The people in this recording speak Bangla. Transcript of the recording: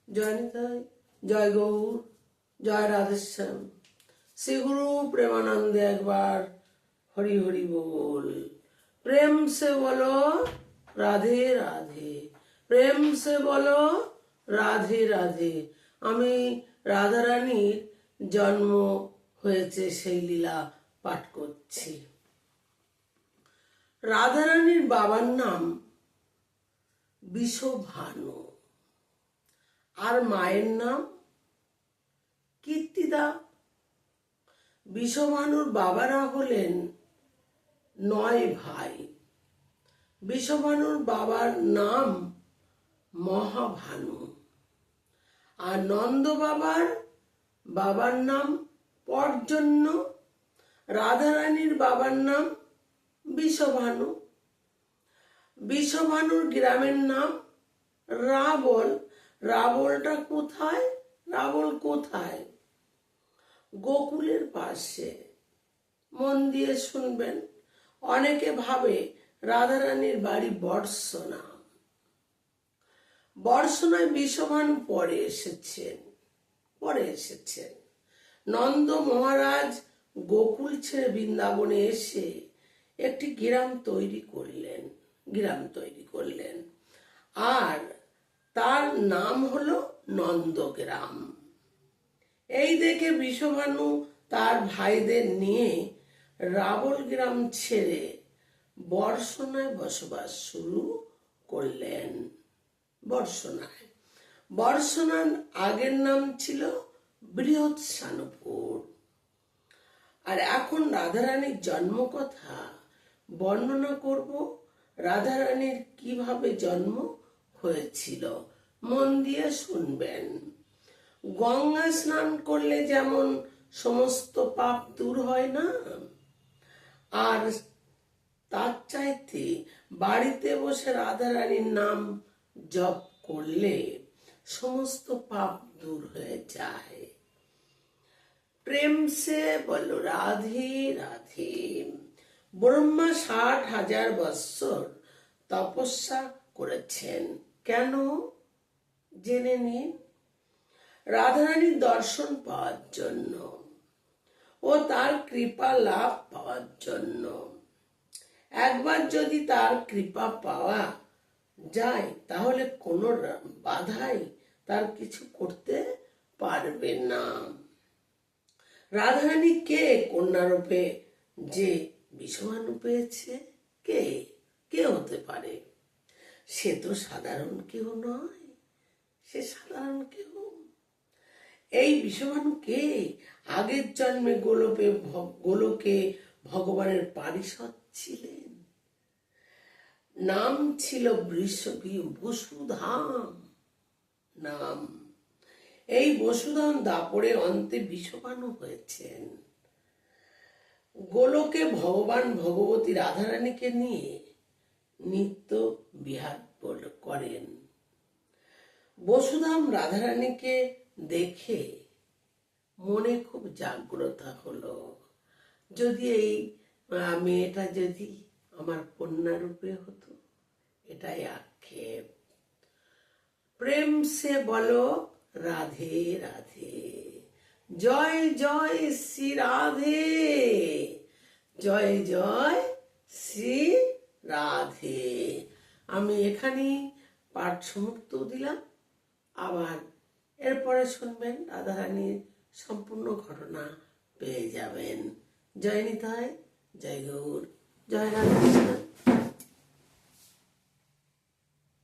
জয় নিতাই, জয় গৌর, জয় রাধেশ্যাম। শ্রী গুরু प्रेमानंद एक बार हरि हरि बोल। प्रेम से बोलो राधे राधे, प्रेम से बोलो রাধে রাধে। আমি রাধারানীর জন্ম হয়েছে সেই লীলা পাঠ করছি। রাধারানীর বাবার নাম বিষভানু আর মায়ের নাম কীর্তিদা। বিষভানুর বাবারা হলেন 9 ভাই। বিষভানুর বাবার নাম মহাভানু আর নন্দ বাবার নাম পর্জন্য। রাধারানীর বাবার নাম বিষভানু। বিষভানুর গ্রামের নাম রাবল। রাবলটা কোথায়? রাবল কোথায়? গোকুলের পাশে। মন দিয়ে শুনবেন। অনেকে ভাবে রাধারানীর বাড়ি বর্ষনা। বর্ষনায় বিষভানু পরে এসেছেন। নন্দ মহারাজ গোকুল ছেড়ে বৃন্দাবনে এসে একটি গ্রাম তৈরি করলেন আর তার নাম হলো নন্দগ্রাম। এই দেখে বিষভানু তার ভাইদের নিয়ে রাবল গ্রাম ছেড়ে বর্ষনায় বসবাস শুরু করলেন। বর্ষনার আগের নাম ছিল বৃহৎসানপুর। আর এখন রাধারানীর জন্মকথা বর্ণনা করব। রাধারানীর কিভাবে জন্ম হয়েছিল মন দিয়ে শুনবেন। গঙ্গা স্নান করলে যেমন সমস্ত পাপ দূর হয় না, আর তার চাইতে বাড়িতে বসে রাধারানীর নাম জপ করলে সমস্ত পাপ দূর হয়ে যায়। প্রেম সে বলো রাধে রাধে। ব্রহ্মা 60,000 বৎসর তপস্যা করেছেন। কেন? জেনে নিন। রাধারানীর দর্শন পাওয়ার জন্য ও তার কৃপা লাভ পাওয়ার জন্য। একবার যদি তার কৃপা পাওয়া যায় তাহলে কোনো বাধাই তার কিছু করতে পারবে না। রাধারানী কে কন্যারূপে যে বিষভানু পেয়েছে? কে হতে পারে? সে তো সাধারণ কেউ নয়। এই বিষভানু কে? আগের জন্মে গোলকে ভগবানের পারিষদ ছিলেন। নাম ছিল বসুধাম নাম। এই বসুধাম দাপরে অন্তে বিষভানু হয়েছেন। গোলকে ভগবান ভগবতী রাধারানীকে নিয়ে নিত্য বিহার করেন। বসুধাম রাধারানীকে দেখে মনে খুব জাগ্রতা হলো। যদি এই মেয়েটা যদি আমার কন্যা রূপে হতো, এটাই আক্ষেপ। প্রেম সে বলো রাধে রাধে। জয় জয় শ্রী রাধে, জয় জয় শ্রী রাধে। আমি এখানেই পাঠ সমাপ্ত দিলাম। আবার এরপরে শুনবেন, রাধারানীর সম্পূর্ণ ঘটনা পেয়ে যাবেন। জয় নিতাই, জয় গৌর, জয় রাধেশ্যাম।